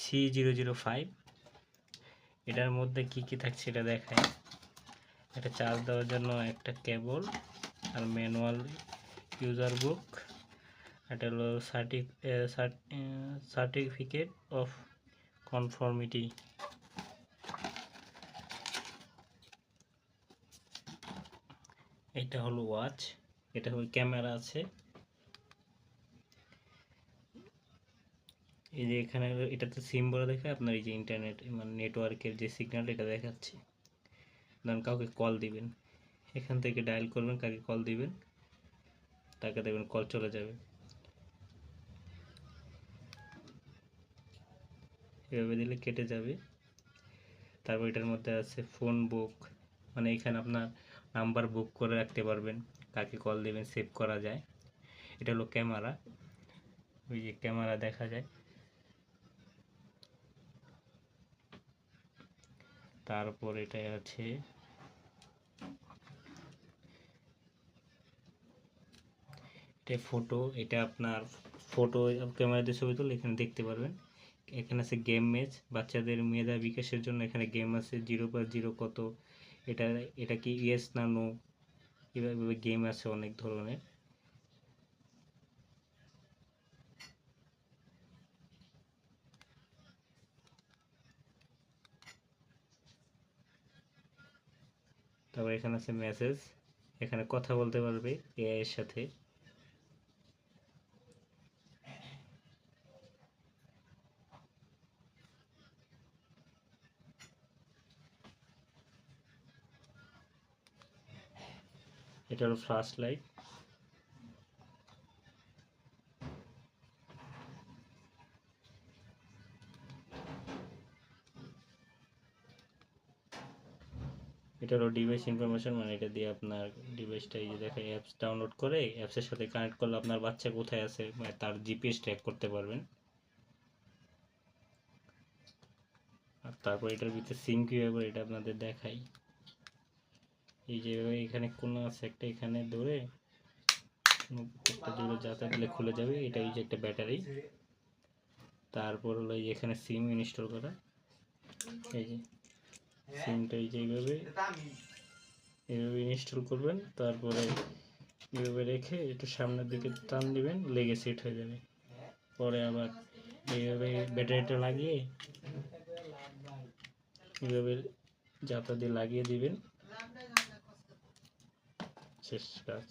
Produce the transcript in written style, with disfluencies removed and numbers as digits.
C005। এটার মধ্যে কি কি থাকছে এটা দেখায়। এটা চার্জ দেওয়ার জন্য একটা কেবল, আর ম্যানুয়াল, ইউজার বুক, এটা হলো সার্টিফিকেট অফ কনফর্মিটি। এটা হলো ওয়াচ, এটা হলো ক্যামেরা আছে। এই যে এখানে এটাতে সিম বলে দেখায়, আপনার এই যে ইন্টারনেট মানে নেটওয়ার্কের যে সিগন্যাল এটা দেখাচ্ছে। ধরুন কাউকে কল দিবেন, এখান থেকে ডায়াল করবেন, কাকে কল দিবেন তাকে দেখবেন কল চলে যাবে। এভাবে দিলে কেটে যাবে। তারপর এটার মধ্যে আছে ফোন বুক, মানে এখানে আপনার নাম্বার বুক করে রাখতে পারবেন, কাকে কল দেবেন সেভ করা যায়। এটা হলো ক্যামেরা, ওই যে ক্যামেরা দেখা যায়। তারপর এটা আছে এটা ফটো, এটা আপনার ফটো ক্যামেরা দিয়ে ছবি তুলে এখানে দেখতে পারবেন। এখানে আছে গেম ম্যাচ, বাচ্চাদের মেধা বিকাশের জন্য এখানে গেম আছে 0/0 কত, এটা এটা কি ইয়েস না নো, এভাবে গেম আছে অনেক ধরনের। তারপর এখানে আছে মেসেজ, এখানে কথা বলতে পারবে এআই এর সাথে। এটা হলো ফ্ল্যাশ লাইট। এটা হলো ডিভাইস ইনফরমেশন, মানে এটা দিয়ে আপনার ডিভাইসটা এই যে দেখে অ্যাপস ডাউনলোড করে অ্যাপসের সাথে কানেক্ট করলে আপনার বাচ্চা কোথায় আছে মানে তার জিপিএস ট্র্যাক করতে পারবেন। আর তারপর এটার ভিতরে সিম কীভাবে এটা আপনাদের দেখাই। এই যে এখানে কোনো আছে একটা, এখানে ধরে একটা জোরে যাতা দিলে খুলে যাবে, এটা এই যে একটা ব্যাটারি। তারপর হলো এখানে সিম ইনস্টল করা, এই যে সিমটা এই যে এইভাবে ইনস্টল করবেন। তারপরে এইভাবে রেখে একটু সামনের দিকে টান দিবেন, লেগে সেট হয়ে যাবে। পরে আবার এইভাবে ব্যাটারিটা লাগিয়ে এইভাবে যাতা দিয়ে লাগিয়ে দিবেন, শেষ কাজ।